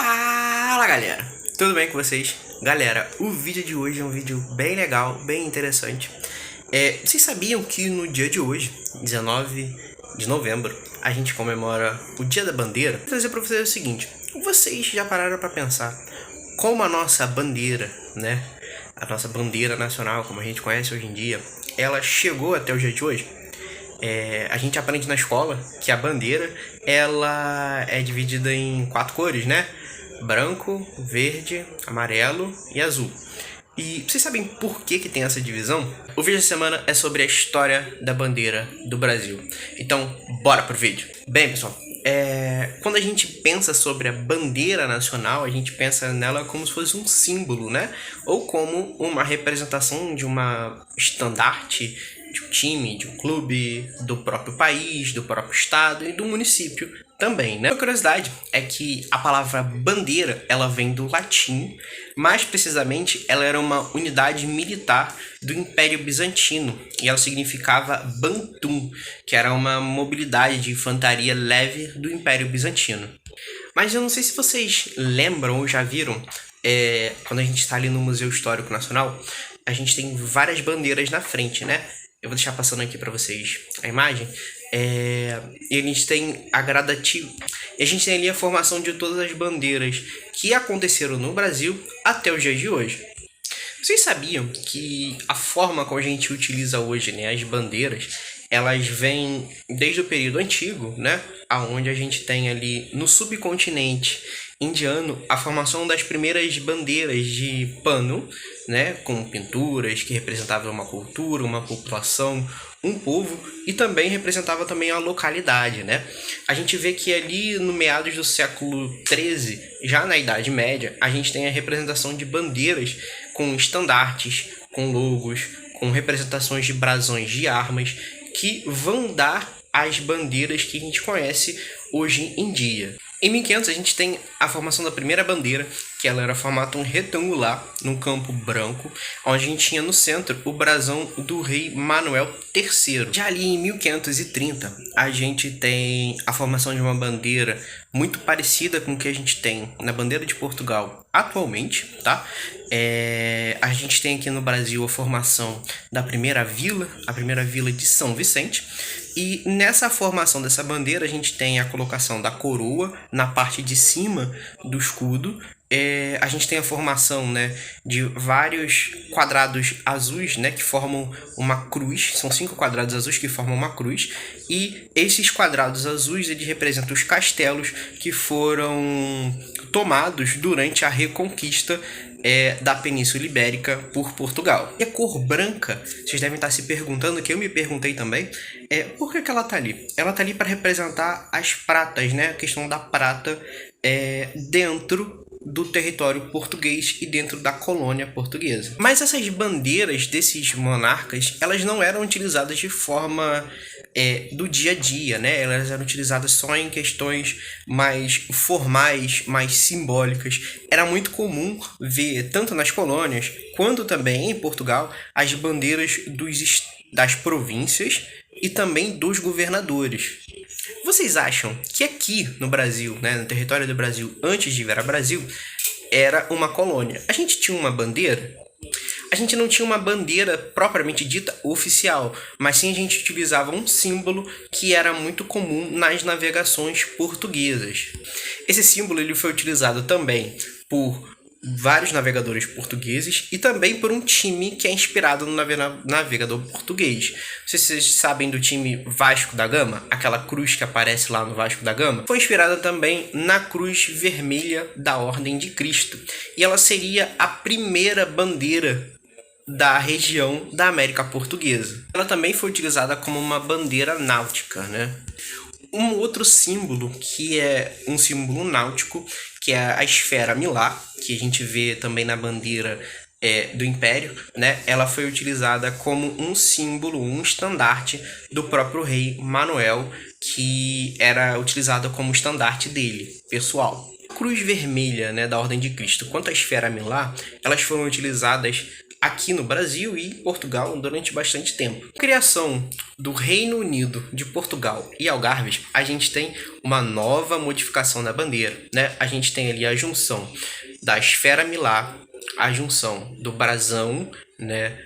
Fala galera, tudo bem com vocês? Galera, o vídeo de hoje é um vídeo bem legal, bem interessante. Vocês sabiam que no dia de hoje, 19 de novembro, a gente comemora o Dia da Bandeira? Vou trazer pra vocês o seguinte: vocês já pararam pra pensar como a nossa bandeira, né? A nossa bandeira nacional, como a gente conhece hoje em dia, ela chegou até o dia de hoje? A gente aprende na escola que a bandeira ela é dividida em 4 cores, né? Branco, verde, amarelo e azul. E vocês sabem por que tem essa divisão? O vídeo da semana é sobre a história da bandeira do Brasil. Então, bora pro vídeo. Bem, pessoal, quando a gente pensa sobre a bandeira nacional, a gente pensa nela como se fosse um símbolo, né? Ou como uma representação de uma estandarte de um time, de um clube, do próprio país, do próprio estado e do município também, né? Uma curiosidade é que a palavra bandeira, ela vem do latim, mais precisamente ela era uma unidade militar do Império Bizantino e ela significava bantum, que era uma mobilidade de infantaria leve do Império Bizantino. Mas eu não sei se vocês lembram ou já viram, quando a gente está ali no Museu Histórico Nacional, a gente tem várias bandeiras na frente, né? Eu vou deixar passando aqui para vocês a imagem. E a gente tem a gradativa. E a gente tem ali a formação de todas as bandeiras que aconteceram no Brasil até os dias de hoje. Vocês sabiam que a forma como a gente utiliza hoje, né, as bandeiras, elas vêm desde o período antigo, né, aonde a gente tem ali no subcontinente indiano a formação das primeiras bandeiras de pano, né, com pinturas que representavam uma cultura, uma população, um povo, e também representava também a localidade, né? A gente vê que ali no meados do século XIII, já na Idade Média, a gente tem a representação de bandeiras com estandartes, com logos, com representações de brasões de armas, que vão dar as bandeiras que a gente conhece hoje em dia. Em 1500 a gente tem a formação da primeira bandeira, que ela era formato retangular, num campo branco, onde a gente tinha no centro o brasão do rei Manuel III. Já ali em 1530 a gente tem a formação de uma bandeira muito parecida com o que a gente tem na bandeira de Portugal atualmente, tá? A gente tem aqui no Brasil a formação da primeira vila, a primeira vila de São Vicente. E nessa formação dessa bandeira a gente tem a colocação da coroa na parte de cima do escudo. A gente tem a formação, né, de vários quadrados azuis, né, que formam uma cruz. São 5 quadrados azuis que formam uma cruz. E esses quadrados azuis eles representam os castelos que foram tomados durante a reconquista da Península Ibérica por Portugal. E a cor branca, vocês devem estar se perguntando, que eu me perguntei também, por que ela tá ali? Ela tá ali para representar as pratas, né? A questão da prata dentro do território português e dentro da colônia portuguesa. Mas essas bandeiras desses monarcas, elas não eram utilizadas de forma do dia a dia, né? Elas eram utilizadas só em questões mais formais, mais simbólicas. Era muito comum ver, tanto nas colônias quanto também em Portugal, as bandeiras das províncias e também dos governadores. Vocês acham que aqui no Brasil, né, no território do Brasil, antes de virar Brasil, era uma colônia? A gente tinha uma bandeira? A gente não tinha uma bandeira propriamente dita oficial, mas sim a gente utilizava um símbolo que era muito comum nas navegações portuguesas. Esse símbolo ele foi utilizado também por vários navegadores portugueses e também por um time que é inspirado no navegador português. Vocês sabem do time Vasco da Gama? Aquela cruz que aparece lá no Vasco da Gama? Foi inspirada também na cruz vermelha da Ordem de Cristo. E ela seria a primeira bandeira da região da América Portuguesa. Ela também foi utilizada como uma bandeira náutica, né? Um outro símbolo que é um símbolo náutico, que é a esfera milar, que a gente vê também na bandeira do Império, né? Ela foi utilizada como um símbolo, um estandarte do próprio rei Manuel, que era utilizada como estandarte dele, pessoal. A cruz vermelha, né, da Ordem de Cristo, quanto a esfera milar, elas foram utilizadas aqui no Brasil e Portugal durante bastante tempo. Com a criação do Reino Unido de Portugal e Algarves, a gente tem uma nova modificação da bandeira, né? A gente tem ali a junção da esfera milar, a junção do brasão, né,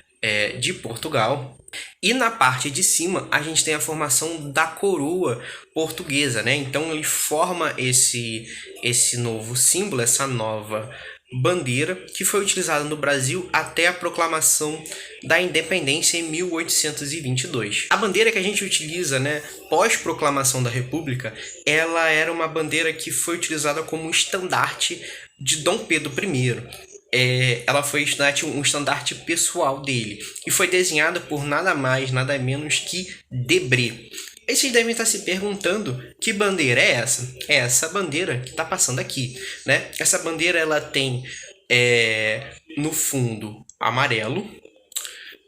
de Portugal. E na parte de cima a gente tem a formação da coroa portuguesa, né? Então ele forma esse novo símbolo, essa nova bandeira que foi utilizada no Brasil até a proclamação da independência em 1822. A bandeira que a gente utiliza, né, pós-proclamação da República, ela era uma bandeira que foi utilizada como estandarte de Dom Pedro I. Ela foi um estandarte pessoal dele e foi desenhada por nada mais, nada menos que Debré. E vocês devem estar se perguntando que bandeira é essa? É essa bandeira que está passando aqui, né? Essa bandeira ela tem no fundo amarelo,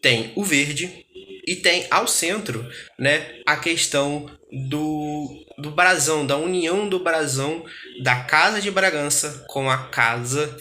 tem o verde e tem ao centro, né, a questão do brasão, da união do brasão da Casa de Bragança com a Casa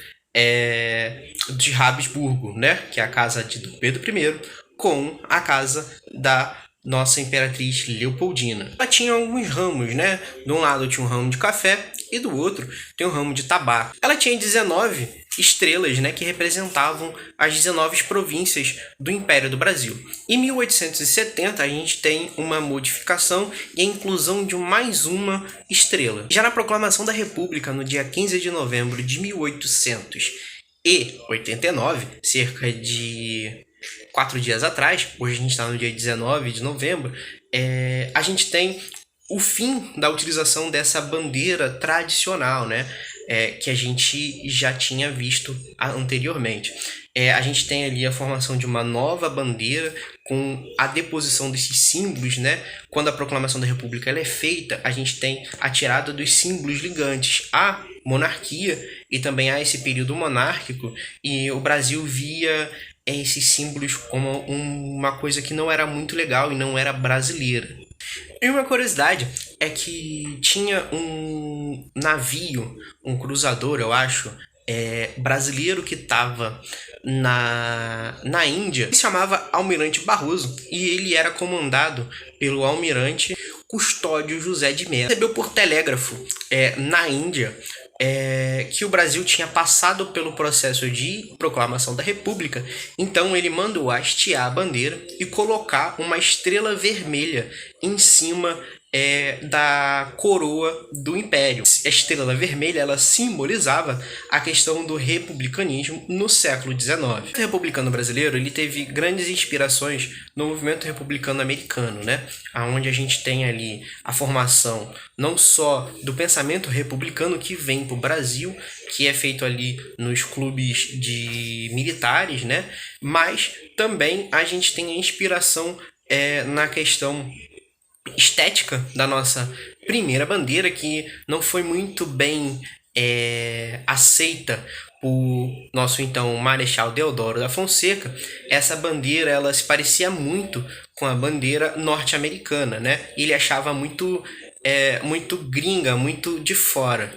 de Habsburgo, né, que é a casa de Dom Pedro I, com a casa da nossa imperatriz Leopoldina. Ela tinha alguns ramos, né? De um lado tinha um ramo de café e do outro tem um ramo de tabaco. Ela tinha 19 estrelas, né, que representavam as 19 províncias do Império do Brasil. Em 1870 a gente tem uma modificação e a inclusão de mais uma estrela. Já na proclamação da República, no dia 15 de novembro de 1889, cerca de 4 dias atrás, hoje a gente está no dia 19 de novembro, a gente tem o fim da utilização dessa bandeira tradicional, né? Que a gente já tinha visto anteriormente. A gente tem ali a formação de uma nova bandeira com a deposição desses símbolos, né? Quando a proclamação da República ela é feita, a gente tem a tirada dos símbolos ligantes à monarquia e também a esse período monárquico, e o Brasil via esses símbolos como uma coisa que não era muito legal e não era brasileira. E uma curiosidade é que tinha um navio, um cruzador, eu acho, brasileiro que estava na Índia, que se chamava Almirante Barroso, e ele era comandado pelo almirante Custódio José de Mello. Recebeu por telégrafo na Índia que o Brasil tinha passado pelo processo de proclamação da República, então ele mandou hastear a bandeira e colocar uma estrela vermelha em cima da coroa do Império. A estrela vermelha ela simbolizava a questão do republicanismo no século XIX. O republicano brasileiro ele teve grandes inspirações no movimento republicano americano, né? Onde a gente tem ali a formação não só do pensamento republicano que vem para o Brasil, que é feito ali nos clubes de militares, né? Mas também a gente tem a inspiração na questão estética da nossa primeira bandeira, que não foi muito bem aceita por nosso então Marechal Deodoro da Fonseca. Essa bandeira ela se parecia muito com a bandeira norte-americana, né? Ele achava muito gringa, muito de fora.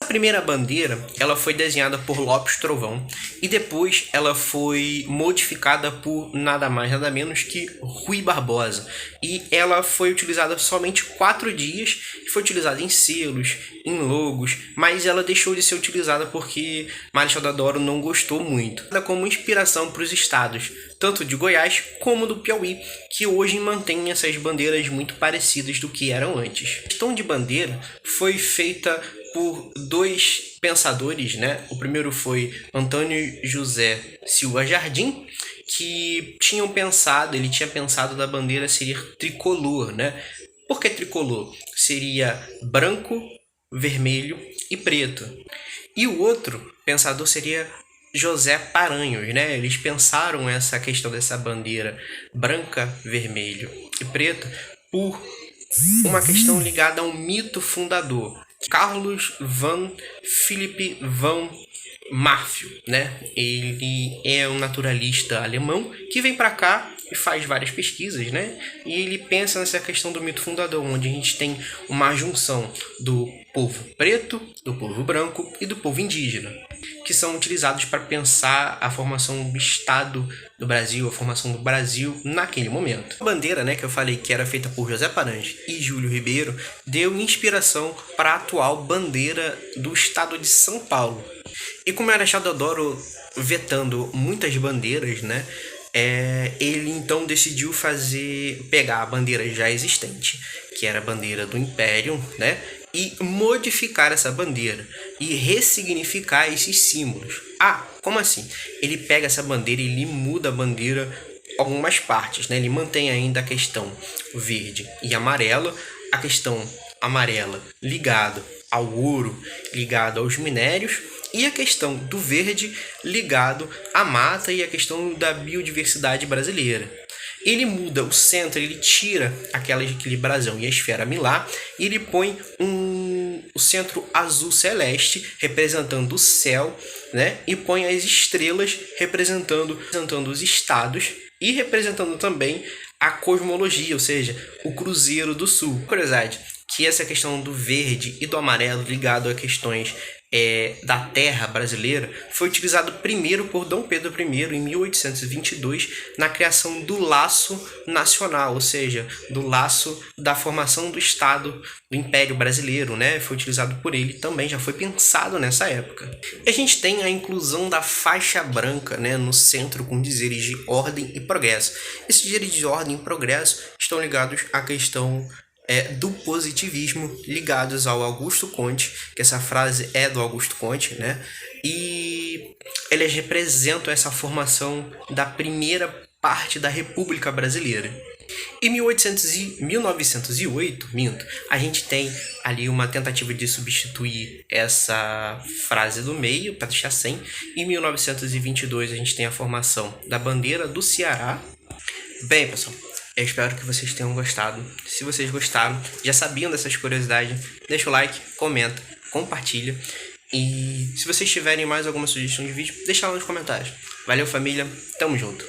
A primeira bandeira ela foi desenhada por Lopes Trovão e depois ela foi modificada por nada mais nada menos que Rui Barbosa, e ela foi utilizada somente 4 dias e foi utilizada em selos, em logos, mas ela deixou de ser utilizada porque Marechal Deodoro não gostou muito. Como inspiração para os estados tanto de Goiás como do Piauí, que hoje mantêm essas bandeiras muito parecidas do que eram antes. A questão de bandeira foi feita por 2 pensadores, né? O primeiro foi Antônio José Silva Jardim, que ele tinha pensado da bandeira ser tricolor, né? Por que tricolor? Seria branco, vermelho e preto. E o outro pensador seria José Paranhos, né? Eles pensaram essa questão dessa bandeira branca, vermelho e preto por uma questão ligada ao mito fundador, Carlos van Philipp van Marfil, né? Ele é um naturalista alemão que vem para cá e faz várias pesquisas, né? E ele pensa nessa questão do mito fundador, onde a gente tem uma junção do povo preto, do povo branco e do povo indígena, que são utilizados para pensar a formação do Estado do Brasil, a formação do Brasil naquele momento. A bandeira, né, que eu falei que era feita por José Paranhos e Júlio Ribeiro, deu inspiração para a atual bandeira do Estado de São Paulo. E como era Marechal Deodoro vetando muitas bandeiras, né, ele então decidiu pegar a bandeira já existente, que era a bandeira do Império, né, e modificar essa bandeira e ressignificar esses símbolos. Ah, como assim? Ele pega essa bandeira e ele muda a bandeira algumas partes, né? Ele mantém ainda a questão verde e amarela, a questão amarela ligado ao ouro, ligado aos minérios, e a questão do verde ligado à mata e a questão da biodiversidade brasileira. Ele muda o centro, ele tira aquele brasão e a esfera milar e ele põe o centro azul celeste representando o céu, né? E põe as estrelas representando os estados e representando também a cosmologia, ou seja, o Cruzeiro do Sul. Curiosidade, que essa questão do verde e do amarelo ligado a questões da terra brasileira foi utilizado primeiro por Dom Pedro I em 1822 na criação do laço nacional, ou seja, do laço da formação do Estado do Império Brasileiro, né? Foi utilizado por ele também, já foi pensado nessa época. E a gente tem a inclusão da faixa branca, né, no centro com dizeres de ordem e progresso. Esses dizeres de ordem e progresso estão ligados à questão do positivismo, ligados ao Augusto Conte, que essa frase é do Augusto Conte, né? E eles representam essa formação da primeira parte da República Brasileira. Em 1908, a gente tem ali uma tentativa de substituir essa frase do meio para deixar sem. Em 1922, a gente tem a formação da bandeira do Ceará. Bem, pessoal, eu espero que vocês tenham gostado. Se vocês gostaram, já sabiam dessas curiosidades, deixa o like, comenta, compartilha. E se vocês tiverem mais alguma sugestão de vídeo, deixa lá nos comentários. Valeu, família. Tamo junto.